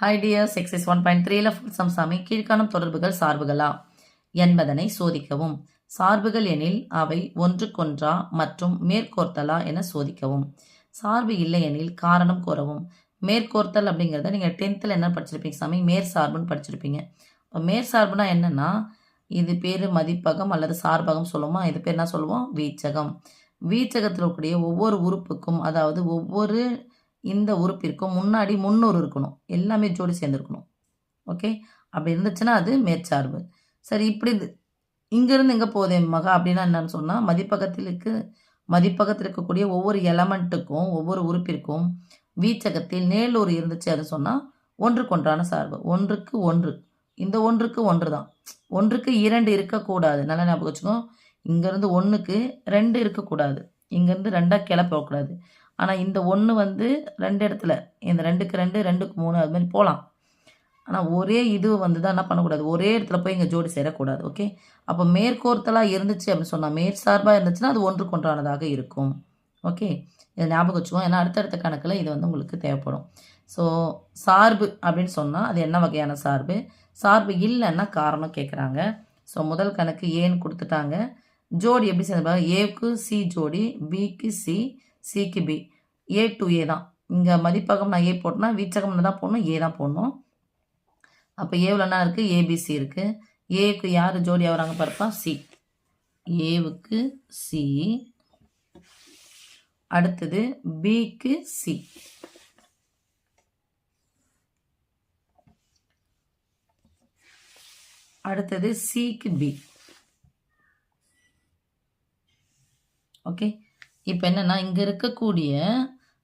Hi dears, exercise 1.3ல full sum சாமி கீழ்காணும் தொடர்புகள் சார்புகளா என்பதனை சோதிக்கவும். சார்புகள் எனில் அவை ஒன்றுக்கொன்றா மற்றும் மேற்கோர்த்தலா என சோதிக்கவும். சார்பு இல்லை எனில் காரணம் கூறவும். மேற்கோர்த்தல் அப்படிங்கிறத நீங்கள் 10th என்ன படிச்சிருப்பீங்க சாமி? மேற்சார்புன்னு படிச்சிருப்பீங்க. இப்போ மேற்சார்புனா என்னன்னா, இது பேர் மதிப்பகம் அல்லது சார்பகம் சொல்லுவோமா? இது பேர் என்ன சொல்லுவோம்? வீச்சகம். வீச்சகத்தில் இருக்கக்கூடிய ஒவ்வொரு உறுப்புக்கும், அதாவது ஒவ்வொரு இந்த உறுப்பிற்கும் முன்னாடி முன்னொரு இருக்கணும். எல்லாமே ஜோடி சேர்ந்துருக்கணும். ஓகே, அப்படி இருந்துச்சுன்னா அது மேற்சார்பு. சரி, இப்படி இங்கேருந்து எங்கே போகுது மகா அப்படின்னா என்னன்னு சொன்னால், மதிப்பகத்தில் இருக்கக்கூடிய ஒவ்வொரு எலமெண்ட்டுக்கும் ஒவ்வொரு உறுப்பிற்கும் வீச்சகத்தில் நேலூர் இருந்துச்சு அது சொன்னால் ஒன்றுக்கு ஒன்றான சார்பு. ஒன்றுக்கு ஒன்று, இந்த ஒன்றுக்கு ஒன்று தான். ஒன்றுக்கு 2 இருக்கக்கூடாது. நல்லா ஞாபகம் வச்சுக்கோ. இங்கேருந்து 1க்கு 2 இருக்கக்கூடாது. இங்கேருந்து 2ஆக கிளப்பக்கூடாது. ஆனால் இந்த 1 வந்து 2 இடத்துல, இந்த 2க்கு 2, 2க்கு 3 அது மாதிரி போகலாம். ஆனால் ஒரே இது வந்து தான் என்ன பண்ணக்கூடாது, ஒரே இடத்துல போய் இங்கே ஜோடி சேரக்கூடாது. ஓகே, அப்போ மேற்கோர்த்தலாக இருந்துச்சு அப்படின்னு சொன்னால், மேற்சார்பாக இருந்துச்சுன்னா அது ஒன்றுக்கு ஒன்றானதாக இருக்கும். ஓகே, இதை ஞாபகம் வச்சுக்கோங்க. ஏன்னா அடுத்தடுத்த கணக்கில் இது வந்து உங்களுக்கு தேவைப்படும். ஸோ சார்பு அப்படின்னு சொன்னால் அது என்ன வகையான சார்பு? சார்பு இல்லைன்னா காரணம் கேட்குறாங்க. ஸோ முதல் கணக்கு ஏன்னு கொடுத்துட்டாங்க. ஜோடி எப்படி சேர்ந்து ஏக்கு சி ஜோடி, பிக்கு சி, சிக்கு பி, ஏ டு ஏ தான். இங்கே மதிப்பகம் நான் ஏ போட்டேன்னா வீச்சகம்னு தான் போடணும், ஏ தான் போடணும். அப்போ ஏவில் என்ன இருக்குது? ஏபிசி இருக்குது. ஏவுக்கு யார் ஜோடி ஆகிறாங்க பாருப்பா? சி. ஏவுக்கு சி, அடுத்தது பிக்கு சி, அடுத்தது சிக்கு பி. ஓகே, இப்போ என்னென்னா இங்கே இருக்கக்கூடிய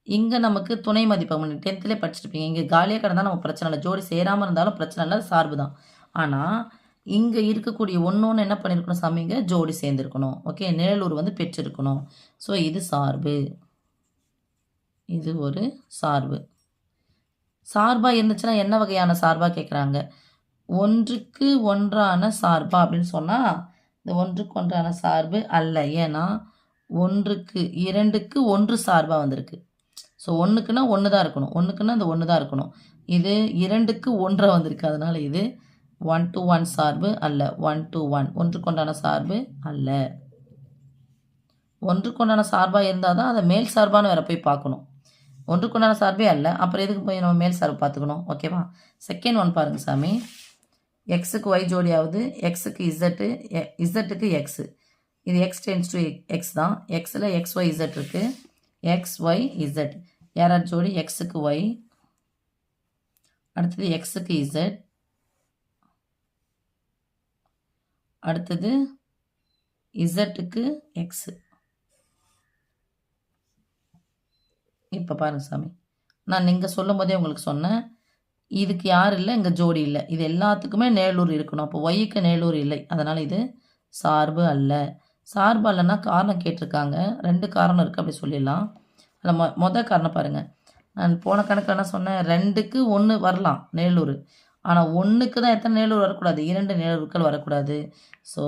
இங்கே நமக்கு துணை மதிப்பகம் 10th படிச்சிருப்பீங்க. இங்கே காலியாக கிடந்தால் நம்ம பிரச்சனை இல்லை, ஜோடி சேராமல் இருந்தாலும் பிரச்சனை இல்லை, சார்பு தான். ஆனால் இங்கே இருக்கக்கூடிய ஒன்று என்ன பண்ணியிருக்கணும் சாமிங்க? ஜோடி சேர்ந்துருக்கணும். ஓகே, நிழலூர் வந்து பெற்றிருக்கணும். ஸோ இது சார்பு, இது ஒரு சார்பு. சார்பாக இருந்துச்சுன்னா என்ன வகையான சார்பாக கேட்குறாங்க? ஒன்றுக்கு ஒன்றான சார்பா அப்படின்னு சொன்னால் இந்த ஒன்றுக்கு ஒன்றான சார்பு அல்ல. ஏன்னா 1க்கு 2க்கு 1 சார்பாக வந்திருக்கு. ஸோ 1க்குன்னா 1 தான் இருக்கணும், 1க்குன்னா இந்த 1 தான் இருக்கணும். இது 2க்கு 1 வந்திருக்கு, அதனால் இது 1 to 1 சார்பு அல்ல. 1 to 1 ஒன்றுக்கொண்டான சார்பு அல்ல. ஒன்றுக்கொண்டான சார்பாக இருந்தால் தான் அதை மேல் சார்பான வேற போய் பார்க்கணும். ஒன்றுக்குண்டான சார்பே அல்ல, அப்புறம் எதுக்கு போய் நம்ம மேல் சார்பு பார்த்துக்கணும்? ஓகேவா? செகண்ட் ஒன் பாருங்க சாமி. எக்ஸுக்கு ஒய் ஜோடியாவது, எக்ஸுக்கு இசட்டு, இசட்டுக்கு எக்ஸு. இது எக்ஸ் டென்ஸ் டு எக்ஸ் தான். எக்ஸில் எக்ஸ் ஒய் இசட் இருக்குது. எக்ஸ் ஒய் இசட் யாரார் ஜோடி? எக்ஸுக்கு ஒய், அடுத்தது எக்ஸுக்கு இசட், அடுத்தது இசட்டுக்கு எக்ஸு. இப்போ பாருங்க சாமி, நான் நீங்கள் சொல்லும் போதே உங்களுக்கு சொன்னேன், இதுக்கு யார் இல்லை, இங்கே ஜோடி இல்லை, இது எல்லாத்துக்குமே நேலூர் இருக்கணும். அப்போ ஒய்க்கு நேலூர் இல்லை, அதனால் இது சார்பு அல்ல. சார்பு அல்லன்னா காரணம் கேட்டிருக்காங்க, 2 காரணம் இருக்குது அப்படி சொல்லிடலாம். அதில் மொதல் காரணம் பாருங்கள். நான் போன கணக்கில் என்ன சொன்னேன்? 2க்கு 1 வரலாம் நேலூர், ஆனால் 1க்கு தான் எத்தனை நேலூர் வரக்கூடாது? 2 நேலூர்கள் வரக்கூடாது. ஸோ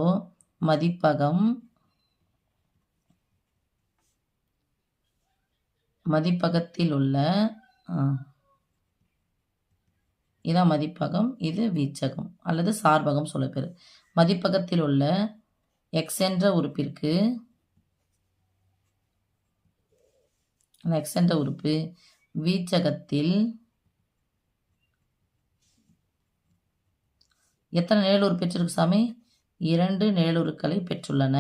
மதிப்பகத்தில் உள்ள இதான் மதிப்பகம், இது வீச்சகம் அல்லது சார்பகம் சொல்ல பேர். மதிப்பகத்தில் உள்ள எக்ஸ் என்ற உறுப்பிற்கு, அந்த எக்ஸ் என்ற உறுப்பு வீச்சகத்தில் எத்தனை நேலூர் பெற்றிருக்கு சாமி? 2 நேலூருக்களை பெற்றுள்ளன.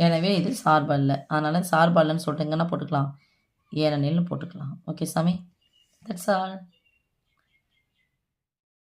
எனவே இது சார்பல்ல. அதனால் சார்பல்லன்னு சொல்லிட்டு எங்கன்னா போட்டுக்கலாம், ஏனெனில்னு போட்டுக்கலாம். ஓகே சாமி, தட்ஸ் ஆல்.